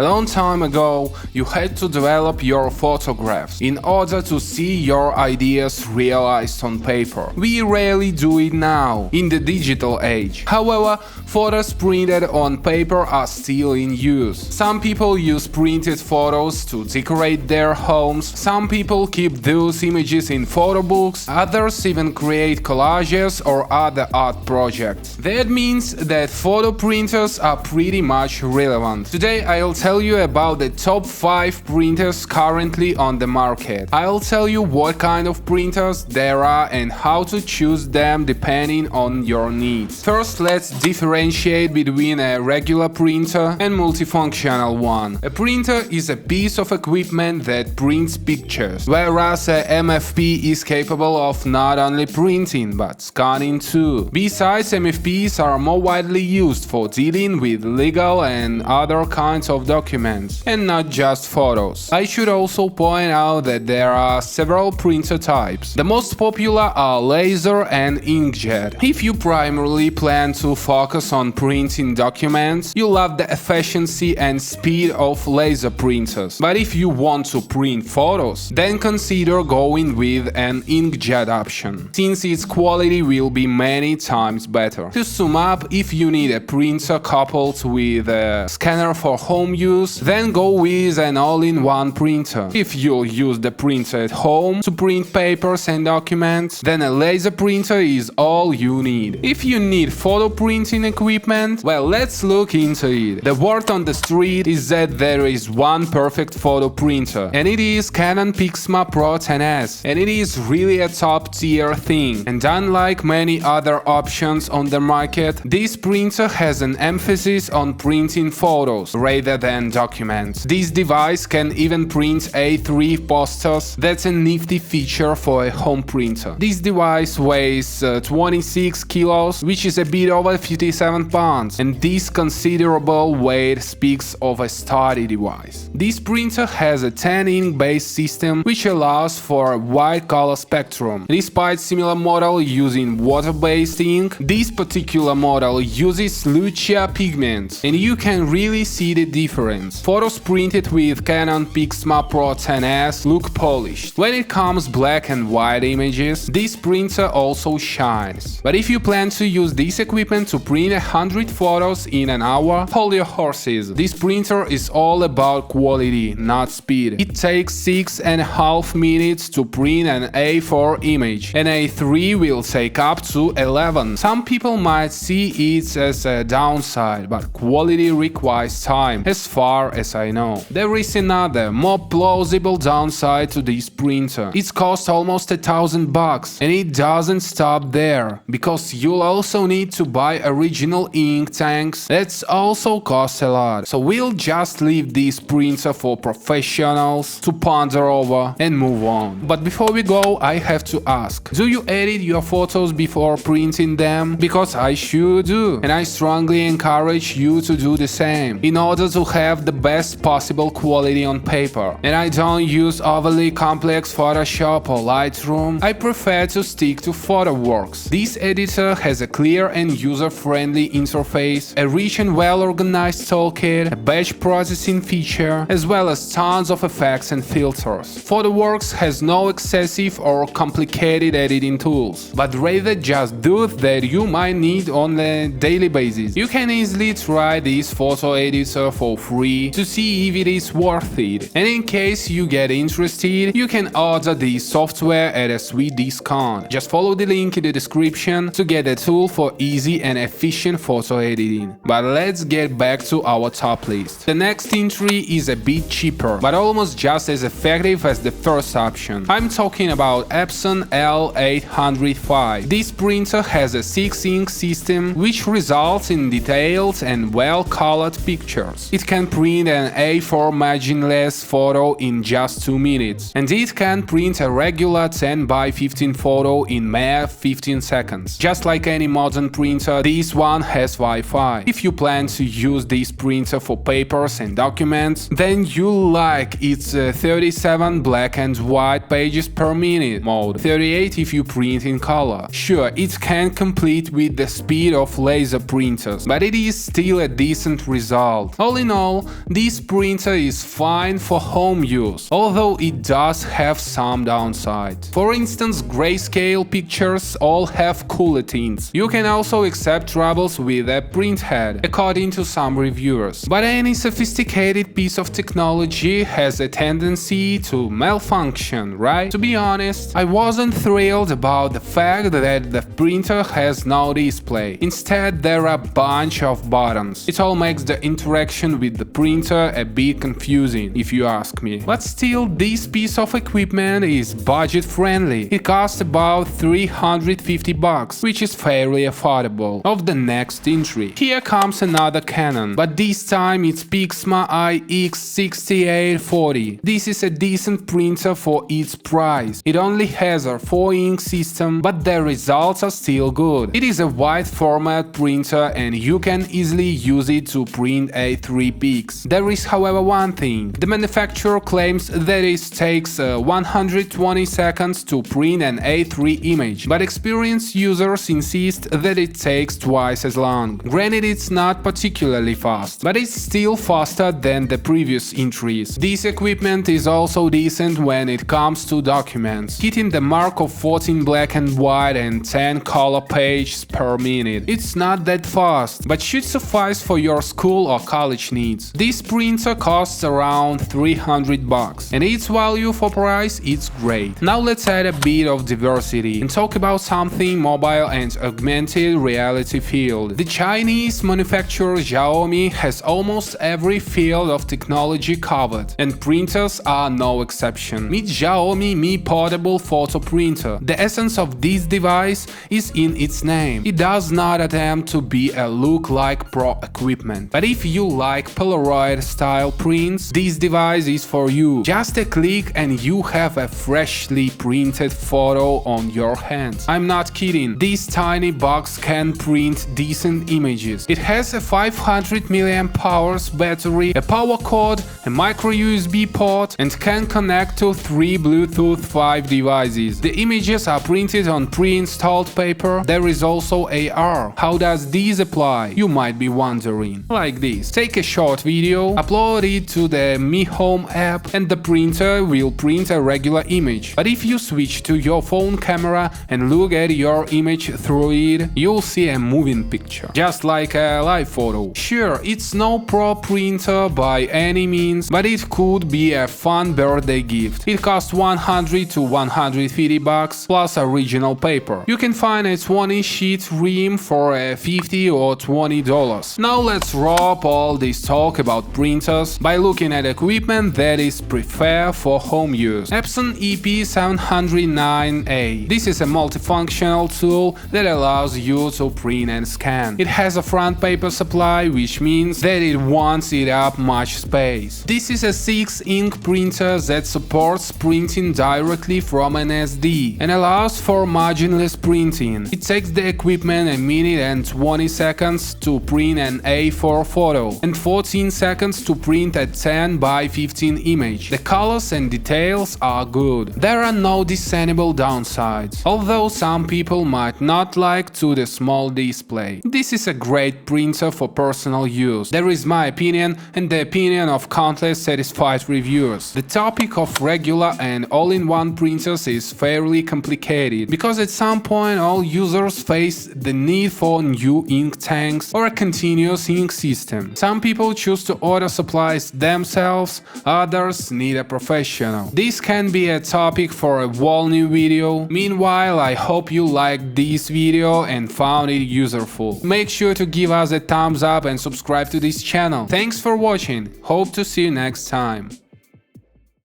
A long time ago, you had to develop your photographs in order to see your ideas realized on paper. We rarely do it now, in the digital age. However, photos printed on paper are still in use. Some people use printed photos to decorate their homes, some people keep those images in photo books, others even create collages or other art projects. That means that photo printers are pretty much relevant. Today I'll tell you about the top 5 printers currently on the market. I'll tell you what kind of printers there are and how to choose them depending on your needs. First, let's differentiate between a regular printer and multifunctional one. A printer is a piece of equipment that prints pictures, whereas a MFP is capable of not only printing but scanning too. Besides, MFPs are more widely used for dealing with legal and other kinds of documents, and not just photos. I should also point out that there are several printer types. The most popular are laser and inkjet. If you primarily plan to focus on printing documents, you'll love the efficiency and speed of laser printers. But if you want to print photos, then consider going with an inkjet option, since its quality will be many times better. To sum up, if you need a printer coupled with a scanner for home use, then go with an all-in-one printer. If you'll use the printer at home to print papers and documents, then a laser printer is all you need. If you need photo printing equipment, well, let's look into it. The word on the street is that there is one perfect photo printer, and it is Canon Pixma Pro 10s, and it is really a top-tier thing. And unlike many other options on the market, this printer has an emphasis on printing photos rather than documents. This device can even print A3 posters. That's a nifty feature for a home printer. This device weighs 26 kilos, which is a bit over 57 pounds, and this considerable weight speaks of a sturdy device. This printer has a 10-ink base system, which allows for a wide color spectrum. Despite similar model using water-based ink, this particular model uses Lucia pigments, and you can really see the difference. Photos printed with Canon Pixma Pro 10s look polished. When it comes black and white images, this printer also shines. But if you plan to use this equipment to print 100 photos in an hour, hold your horses. This printer is all about quality, not speed. It takes 6.5 minutes to print an A4 image. An A3 will take up to 11. Some people might see it as a downside, but quality requires time, as far as I know. There is another, more plausible downside to this printer. It costs almost $1,000, and it doesn't stop there, because you'll also need to buy original ink tanks. That's also costs a lot. So we'll just leave this printer for professionals to ponder over and move on. But before we go, I have to ask, do you edit your photos before printing them? Because I sure do, and I strongly encourage you to do the same in order to have the best possible quality on paper. And I don't use overly complex Photoshop or Lightroom. I prefer to stick to PhotoWorks. This editor has a clear and user-friendly interface, a rich and well-organized toolkit, a batch processing feature, as well as tons of effects and filters. PhotoWorks has no excessive or complicated editing tools, but rather just those that you might need on a daily basis. You can easily try this photo editor for free to see if it is worth it, and in case you get interested, you can order this software at a sweet discount. Just follow the link in the description to get a tool for easy and efficient photo editing. But let's get back to our top list. The next entry is a bit cheaper, but almost just as effective as the first option. I'm talking about Epson L805. This printer has a 6-ink system, which results in detailed and well-colored pictures. It can print an A4 marginless photo in just 2 minutes, and it can print a regular 10x15 photo in mere 15 seconds. Just like any modern printer, this one has Wi-Fi. If you plan to use this printer for papers and documents, then you'll like its 37 black and white pages per minute mode, 38 if you print in color. Sure, it can't compete with the speed of laser printers, but it is still a decent result. All in all, all, this printer is fine for home use, although it does have some downsides. For instance, grayscale pictures all have cooler tints. You can also accept troubles with a print head, according to some reviewers. But any sophisticated piece of technology has a tendency to malfunction, right? To be honest, I wasn't thrilled about the fact that the printer has no display. Instead, there are a bunch of buttons. It all makes the interaction with the printer a bit confusing, if you ask me. But still, this piece of equipment is budget friendly. It costs about $350, which is fairly affordable. Of the next entry, here comes another Canon, but this time it's Pixmai X6840. This is a decent printer for its price. It only has a 4-ink system, but the results are still good. It is a wide format printer and you can easily use it to print A3 pics. There is, however, one thing. The manufacturer claims that it takes 120 seconds to print an A3 image, but experienced users insist that it takes twice as long. Granted, it's not particularly fast, but it's still faster than the previous entries. This equipment is also decent when it comes to documents, hitting the mark of 14 black and white and 10 color pages per minute. It's not that fast, but should suffice for your school or college needs. This printer costs around $300, and its value for price is great. Now let's add a bit of diversity and talk about something mobile and augmented reality field. The Chinese manufacturer Xiaomi has almost every field of technology covered, and printers are no exception. Meet Xiaomi Mi Portable Photo Printer. The essence of this device is in its name. It does not attempt to be a look-like pro equipment, but if you like Polaroid-style prints, this device is for you. Just a click and you have a freshly printed photo on your hands. I'm not kidding, this tiny box can print decent images. It has a 500 mAh battery, a power cord, a micro USB port, and can connect to 3 Bluetooth 5 devices. The images are printed on pre-installed paper. There is also AR. How does this apply? You might be wondering. Like this. Take a short video, upload it to the Mi Home app, and the printer will print a regular image. But if you switch to your phone camera and look at your image through it, you'll see a moving picture, just like a live photo. Sure, it's no pro printer by any means, but it could be a fun birthday gift. It costs $100 to $150 plus original paper. You can find a 20-sheet ream for $50 or $20. Now let's wrap all this talk about printers by looking at equipment that is preferred for home use. Epson EP709A. This is a multifunctional tool that allows you to print and scan. It has a front paper supply, which means that it won't eat up much space. This is a 6-ink printer that supports printing directly from an SD and allows for marginless printing. It takes the equipment a minute and 20 seconds to print an A4 photo and 14 seconds to print a 10 by 15 image. The colors and details are good. There are no discernible downsides, although some people might not like the small display. This is a great printer for personal use. There is my opinion and the opinion of countless satisfied reviewers. The topic of regular and all-in-one printers is fairly complicated, because at some point all users face the need for new ink tanks or a continuous ink system. Some people choose to order supplies themselves, others need a professional. This can be a topic for a whole new video. Meanwhile, I hope you liked this video and found it useful. Make sure to give us a thumbs up and subscribe to this channel. Thanks for watching. Hope to see you next time.